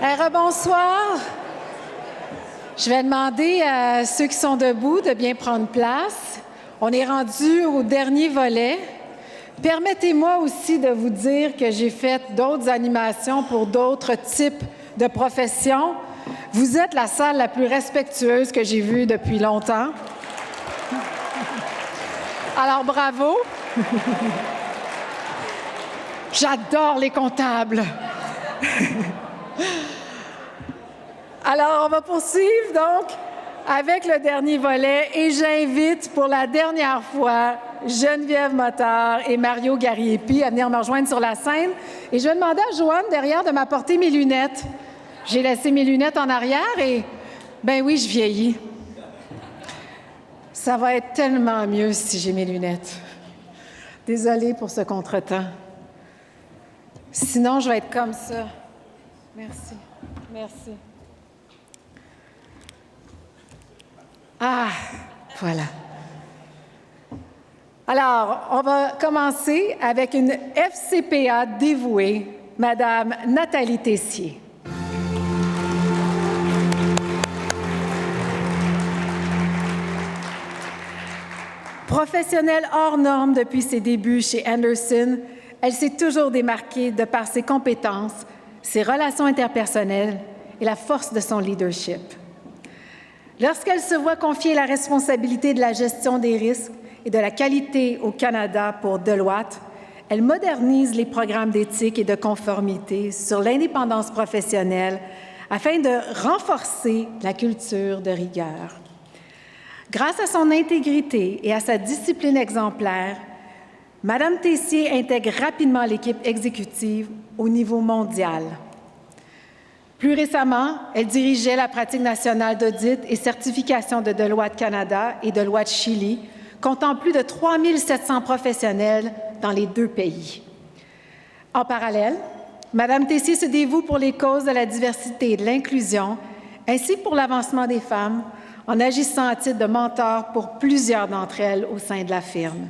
Rebonsoir. Je vais demander à ceux qui sont debout de bien prendre place. On est rendu au dernier volet. Permettez-moi aussi de vous dire que j'ai fait d'autres animations pour d'autres types de professions. Vous êtes la salle la plus respectueuse que j'ai vue depuis longtemps. Alors, bravo. J'adore les comptables. Alors, on va poursuivre donc avec le dernier volet et j'invite pour la dernière fois Geneviève Motard et Mario Gariepi à venir me rejoindre sur la scène. Et je vais demander à Joanne derrière de m'apporter mes lunettes. J'ai laissé mes lunettes en arrière et, ben oui, je vieillis. Ça va être tellement mieux si j'ai mes lunettes. Désolée pour ce contretemps. Sinon, je vais être comme ça. Merci. Merci. Ah, voilà. Alors, on va commencer avec une FCPA dévouée, Madame Nathalie Tessier. Professionnelle hors norme depuis ses débuts chez Andersen, elle s'est toujours démarquée de par ses compétences, ses relations interpersonnelles et la force de son leadership. Lorsqu'elle se voit confier la responsabilité de la gestion des risques et de la qualité au Canada pour Deloitte, elle modernise les programmes d'éthique et de conformité sur l'indépendance professionnelle afin de renforcer la culture de rigueur. Grâce à son intégrité et à sa discipline exemplaire, Mme Tessier intègre rapidement l'équipe exécutive au niveau mondial. Plus récemment, elle dirigeait la pratique nationale d'audit et certification de Deloitte Canada et Deloitte Chili, comptant plus de 3 700 professionnels dans les deux pays. En parallèle, Mme Tessier se dévoue pour les causes de la diversité et de l'inclusion, ainsi que pour l'avancement des femmes, en agissant à titre de mentor pour plusieurs d'entre elles au sein de la firme.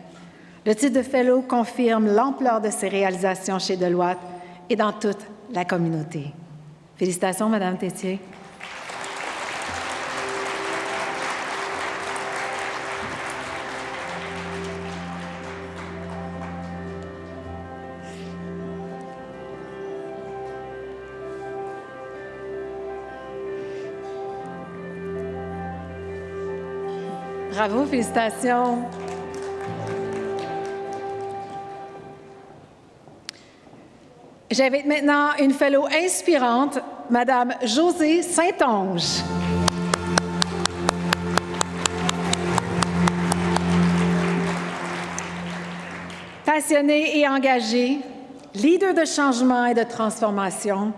Le titre de Fellow confirme l'ampleur de ses réalisations chez Deloitte et dans toute la communauté. Félicitations, Mme Tessier. Bravo, félicitations. J'invite maintenant une fellow inspirante, Madame Josée Saint-Onge. Passionnée et engagée, leader de changement et de transformation,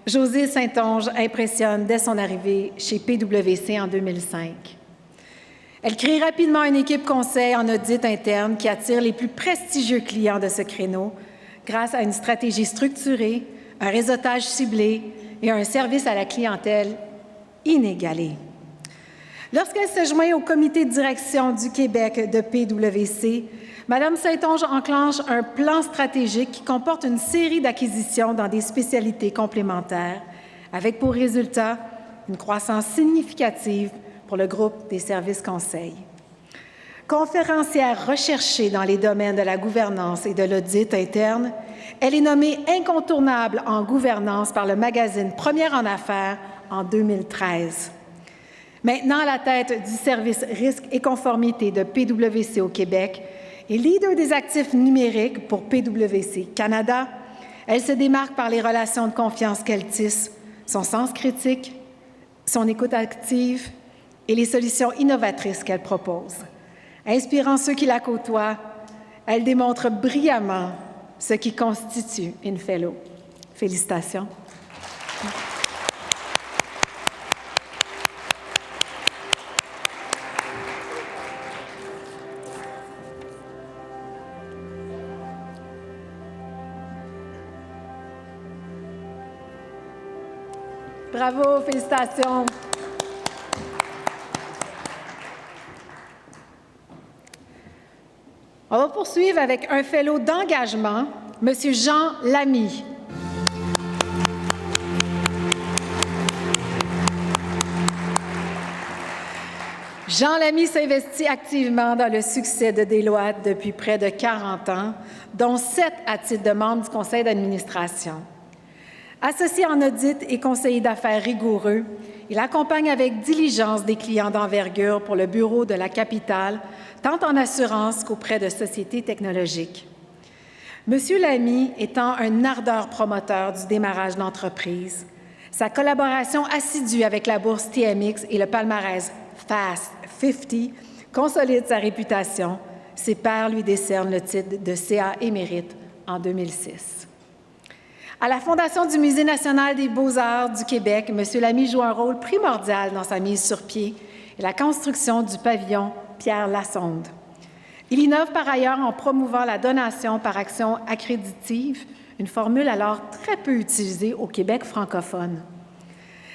Josée Saint-Onge impressionne dès son arrivée chez PwC en 2005. Elle crée rapidement une équipe conseil en audit interne qui attire les plus prestigieux clients de ce créneau grâce à une stratégie structurée, un réseautage ciblé et un service à la clientèle inégalé. Lorsqu'elle se joint au comité de direction du Québec de PwC, Mme Saint-Onge enclenche un plan stratégique qui comporte une série d'acquisitions dans des spécialités complémentaires, avec pour résultat une croissance significative pour le groupe des services conseils. Conférencière recherchée dans les domaines de la gouvernance et de l'audit interne, elle est nommée incontournable en gouvernance par le magazine Première en Affaires en 2013. Maintenant à la tête du service risque et conformité de PwC au Québec et leader des actifs numériques pour PwC Canada, elle se démarque par les relations de confiance qu'elle tisse, son sens critique, son écoute active et les solutions innovatrices qu'elle propose. Inspirant ceux qui la côtoient, elle démontre brillamment ce qui constitue une fellow. Félicitations. Bravo, félicitations. On va poursuivre avec un fellow d'engagement, M. Jean Lamy. Jean Lamy s'investit activement dans le succès de Deloitte depuis près de 40 ans, dont 7 à titre de membre du conseil d'administration. Associé en audit et conseiller d'affaires rigoureux, il accompagne avec diligence des clients d'envergure pour le bureau de la capitale, tant en assurance qu'auprès de sociétés technologiques. Monsieur Lamy étant un ardent promoteur du démarrage d'entreprise, sa collaboration assidue avec la bourse TMX et le palmarès Fast 50 consolide sa réputation. Ses pairs lui décernent le titre de CA émérite en 2006. À la Fondation du Musée national des beaux-arts du Québec, M. Lamy joue un rôle primordial dans sa mise sur pied et la construction du pavillon Pierre Lassonde. Il innove par ailleurs en promouvant la donation par action accréditive, une formule alors très peu utilisée au Québec francophone.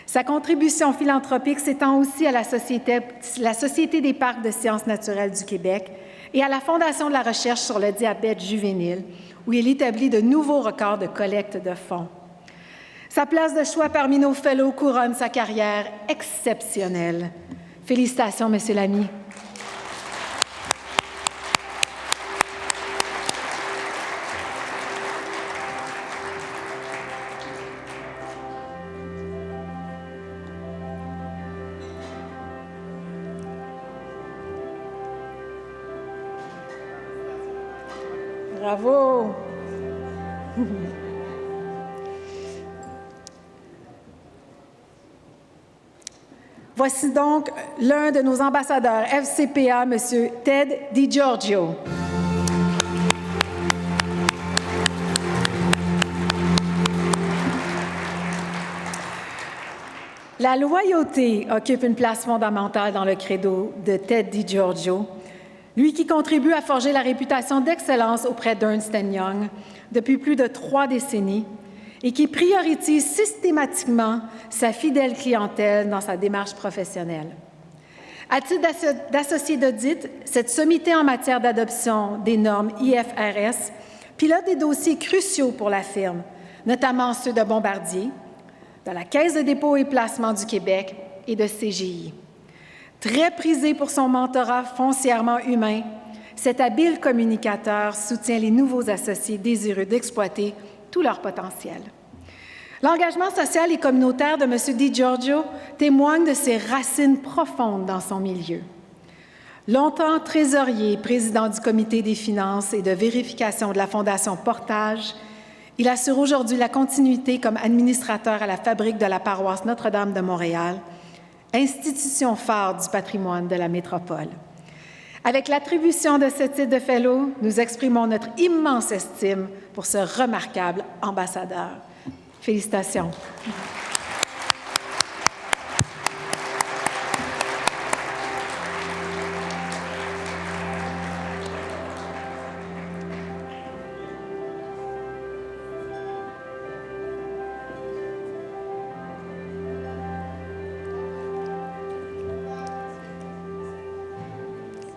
Sa contribution philanthropique s'étend aussi à la Société des parcs de sciences naturelles du Québec et à la Fondation de la recherche sur le diabète juvénile, où il établit de nouveaux records de collecte de fonds. Sa place de choix parmi nos fellows couronne sa carrière exceptionnelle. Félicitations, M. Lamy. Bravo! Voici donc l'un de nos ambassadeurs FCPA, M. Ted DiGiorgio. La loyauté occupe une place fondamentale dans le credo de Ted DiGiorgio, lui qui contribue à forger la réputation d'excellence auprès d'Ernst & Young depuis plus de 3 décennies et qui priorise systématiquement sa fidèle clientèle dans sa démarche professionnelle. À titre d'associé d'audit, cette sommité en matière d'adoption des normes IFRS pilote des dossiers cruciaux pour la firme, notamment ceux de Bombardier, de la Caisse de dépôt et placement du Québec et de CGI. Très prisé pour son mentorat foncièrement humain, cet habile communicateur soutient les nouveaux associés désireux d'exploiter tout leur potentiel. L'engagement social et communautaire de M. DiGiorgio témoigne de ses racines profondes dans son milieu. Longtemps trésorier et président du comité des finances et de vérification de la Fondation Portage, il assure aujourd'hui la continuité comme administrateur à la fabrique de la paroisse Notre-Dame de Montréal, institution phare du patrimoine de la métropole. Avec l'attribution de ce titre de fellow, nous exprimons notre immense estime pour ce remarquable ambassadeur. Félicitations.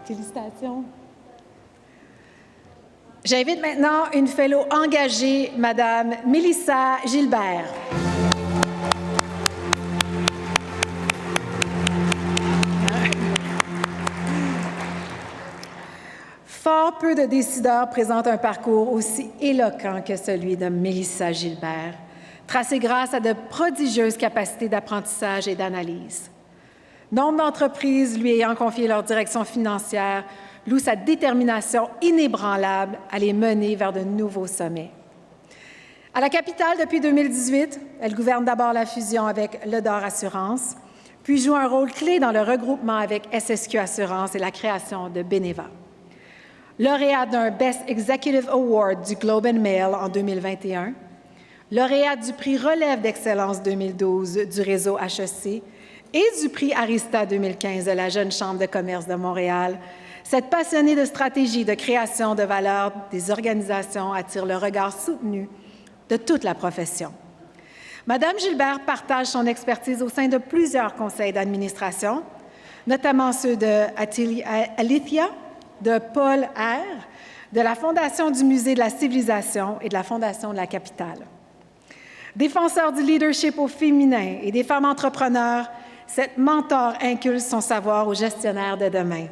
Félicitations. J'invite maintenant une fellow engagée, Madame Mélissa Gilbert. Fort peu de décideurs présentent un parcours aussi éloquent que celui de Mélissa Gilbert, tracé grâce à de prodigieuses capacités d'apprentissage et d'analyse. Nombre d'entreprises lui ayant confié leur direction financière louent sa détermination inébranlable à les mener vers de nouveaux sommets. À la capitale depuis 2018, elle gouverne d'abord la fusion avec Ledor Assurance, puis joue un rôle clé dans le regroupement avec SSQ Assurance et la création de Beneva. Lauréate d'un Best Executive Award du Globe and Mail en 2021, lauréate du prix Relève d'excellence 2012 du réseau HEC et du prix Arista 2015 de la Jeune Chambre de commerce de Montréal, cette passionnée de stratégie de création de valeur des organisations attire le regard soutenu de toute la profession. Madame Gilbert partage son expertise au sein de plusieurs conseils d'administration, notamment ceux de Alithia, de Paul R., de la Fondation du Musée de la Civilisation et de la Fondation de la Capitale. Défenseur du leadership au féminin et des femmes entrepreneurs, cette mentor inculque son savoir aux gestionnaires de demain.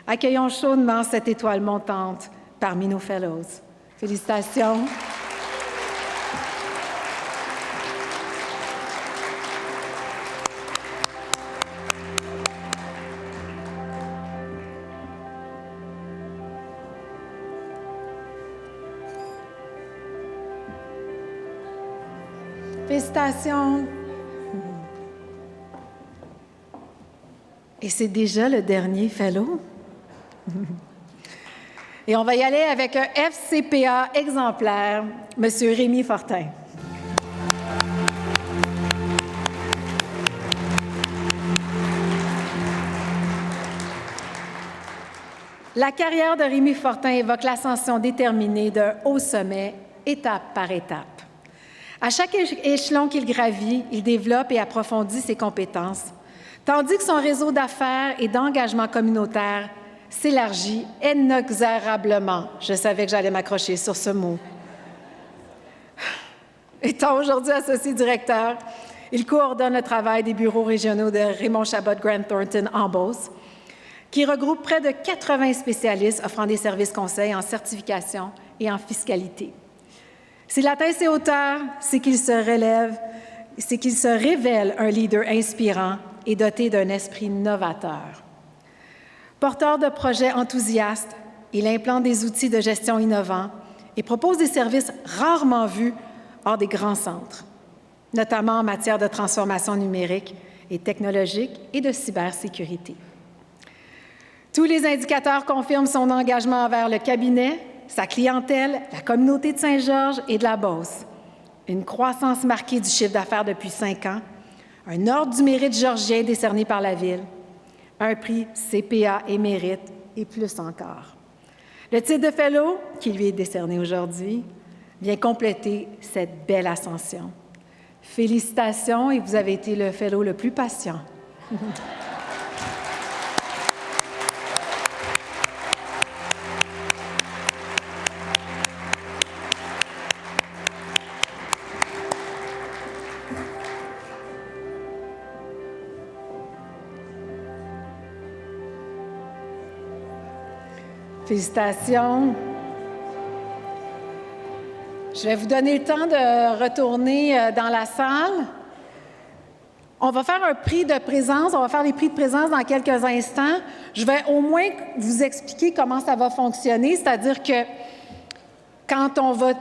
Accueillons chaudement cette étoile montante parmi nos fellows. Félicitations. Félicitations. Et c'est déjà le dernier fellow. Et on va y aller avec un FCPA exemplaire, M. Rémi Fortin. La carrière de Rémi Fortin évoque l'ascension déterminée d'un haut sommet, étape par étape. À chaque échelon qu'il gravit, il développe et approfondit ses compétences, tandis que son réseau d'affaires et d'engagement communautaire s'élargit inexorablement. Je savais que j'allais m'accrocher sur ce mot. Étant aujourd'hui associé directeur, il coordonne le travail des bureaux régionaux de Raymond Chabot Grant Thornton en Beauce, qui regroupe près de 80 spécialistes offrant des services conseils en certification et en fiscalité. S'il atteint ses hauteurs, c'est qu'il se révèle un leader inspirant et doté d'un esprit novateur. Porteur de projets enthousiastes, il implante des outils de gestion innovants et propose des services rarement vus hors des grands centres, notamment en matière de transformation numérique et technologique et de cybersécurité. Tous les indicateurs confirment son engagement envers le cabinet, sa clientèle, la communauté de Saint-Georges et de la Beauce. Une croissance marquée du chiffre d'affaires depuis 5 ans, un ordre du mérite georgien décerné par la Ville, un prix CPA et mérite, et plus encore. Le titre de Fellow, qui lui est décerné aujourd'hui, vient compléter cette belle ascension. Félicitations et vous avez été le Fellow le plus patient. Félicitations. Je vais vous donner le temps de retourner dans la salle. On va faire un prix de présence. On va faire les prix de présence dans quelques instants. Je vais au moins vous expliquer comment ça va fonctionner, c'est-à-dire que quand on va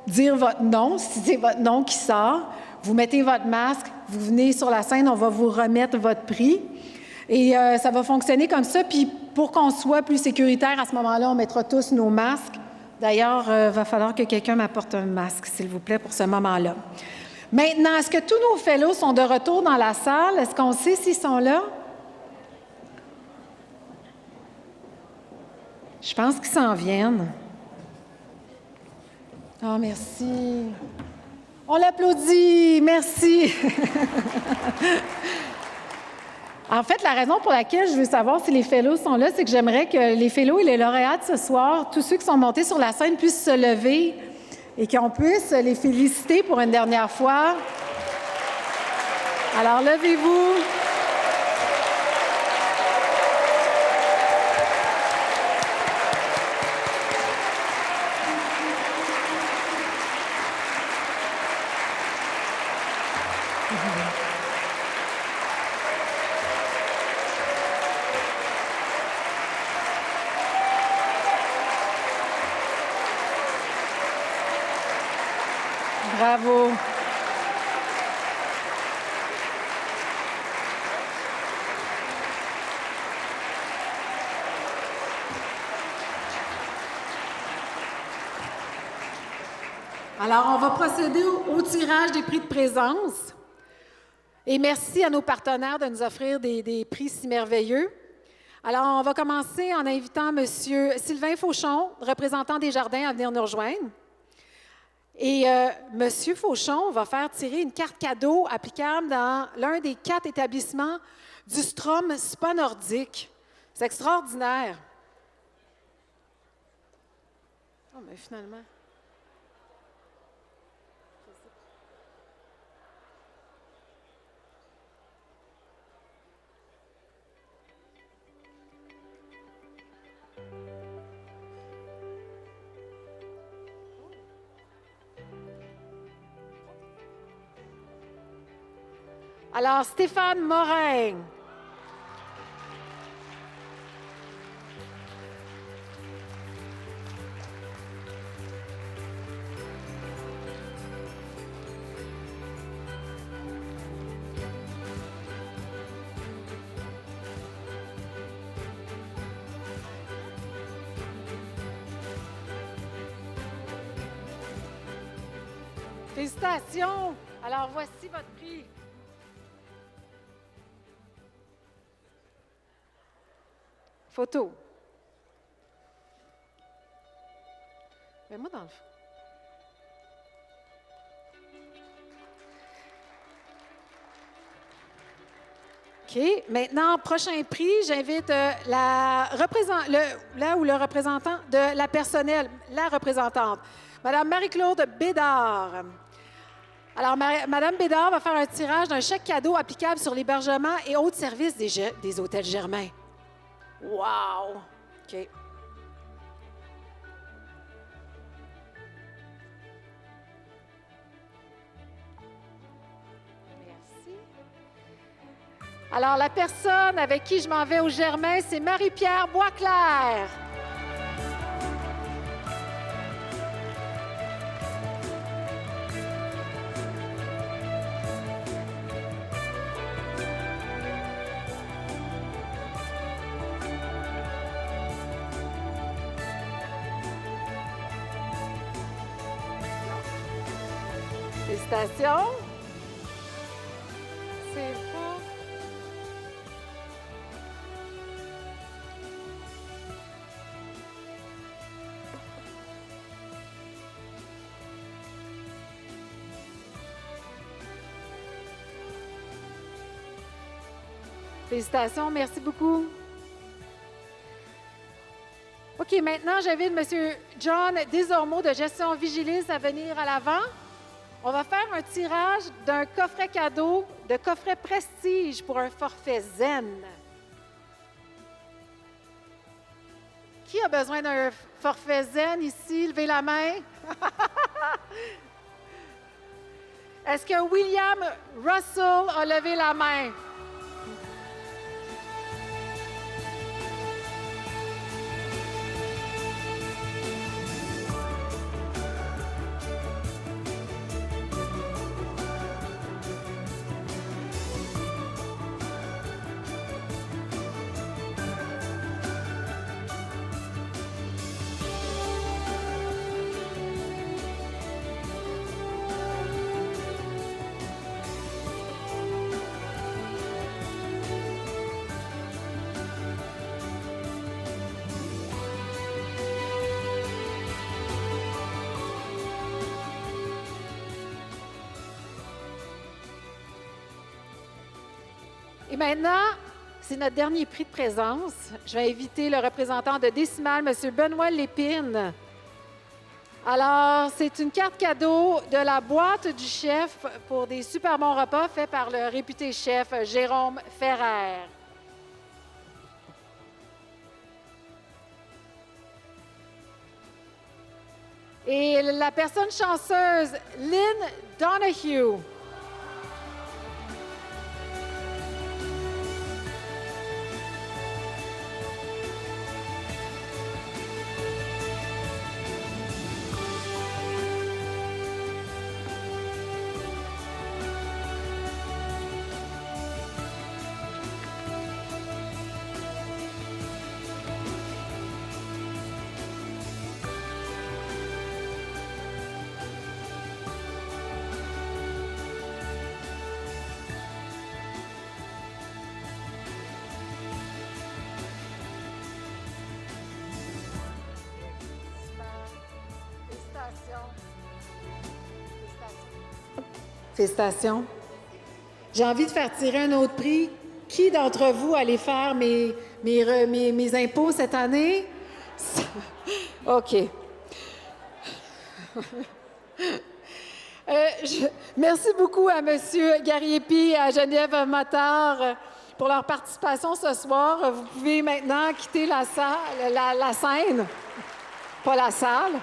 dire votre nom, si c'est votre nom qui sort, vous mettez votre masque, vous venez sur la scène, on va vous remettre votre prix. Et ça va fonctionner comme ça. Puis pour qu'on soit plus sécuritaire, à ce moment-là, on mettra tous nos masques. D'ailleurs, il va falloir que quelqu'un m'apporte un masque, s'il vous plaît, pour ce moment-là. Maintenant, est-ce que tous nos fellows sont de retour dans la salle? Est-ce qu'on sait s'ils sont là? Je pense qu'ils s'en viennent. Oh, merci. On l'applaudit. Merci. En fait, la raison pour laquelle je veux savoir si les fellows sont là, c'est que j'aimerais que les fellows et les lauréats de ce soir, tous ceux qui sont montés sur la scène, puissent se lever et qu'on puisse les féliciter pour une dernière fois. Alors, levez-vous. Bravo. Alors, on va procéder au tirage des prix de présence. Et merci à nos partenaires de nous offrir des prix si merveilleux. Alors, on va commencer en invitant M. Sylvain Fauchon, représentant des Jardins, à venir nous rejoindre. Et M. Fauchon va faire tirer une carte cadeau applicable dans l'un des 4 établissements du Strom Spa Nordique. C'est extraordinaire. Oh, mais finalement... Alors, Stéphane Morin. Félicitations! Alors, voici votre prix. Photo. Mets-moi dans le fond. OK. Maintenant, prochain prix, j'invite la représentant de la personnel, la représentante, Madame Marie-Claude Bédard. Alors, Madame Bédard va faire un tirage d'un chèque cadeau applicable sur l'hébergement et autres services des hôtels Germain. Wow! OK. Merci. Alors, la personne avec qui je m'en vais au Germain, c'est Marie-Pierre Boisclair. Félicitations. C'est beau. Félicitations, merci beaucoup. OK, maintenant, j'invite M. John Desormeaux de Gestion Vigilis à venir à l'avant. On va faire un tirage d'un coffret cadeau, de coffret prestige pour un forfait zen. Qui a besoin d'un forfait zen ici? Levez la main. Est-ce que William Russell a levé la main? Et maintenant, c'est notre dernier prix de présence. Je vais inviter le représentant de Décimal, M. Benoît Lépine. Alors, c'est une carte cadeau de la boîte du chef pour des super bons repas faits par le réputé chef Jérôme Ferrer. Et la personne chanceuse, Lynn Donahue. Félicitations. J'ai envie de faire tirer un autre prix. Qui d'entre vous allait faire mes impôts cette année? OK. Merci beaucoup à M. Gariepi et à Geneviève Matard pour leur participation ce soir. Vous pouvez maintenant quitter la salle, la scène, pas la salle.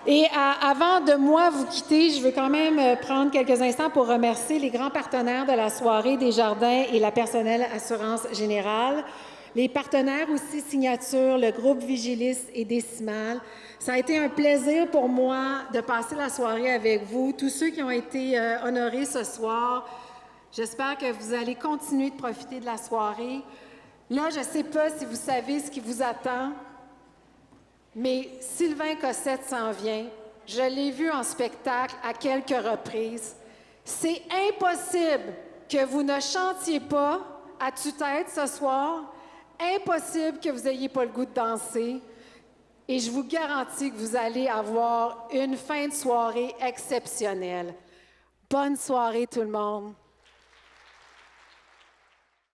Et avant de moi vous quitter, je veux quand même prendre quelques instants pour remercier les grands partenaires de la soirée, Desjardins et la Personnelle Assurance Générale, les partenaires aussi Signature, le groupe Vigilis et Décimal. Ça a été un plaisir pour moi de passer la soirée avec vous, tous ceux qui ont été honorés ce soir. J'espère que vous allez continuer de profiter de la soirée. Là, je ne sais pas si vous savez ce qui vous attend, mais Sylvain Cossette s'en vient. Je l'ai vu en spectacle à quelques reprises. C'est impossible que vous ne chantiez pas à tue-tête ce soir. Impossible que vous n'ayez pas le goût de danser. Et je vous garantis que vous allez avoir une fin de soirée exceptionnelle. Bonne soirée tout le monde.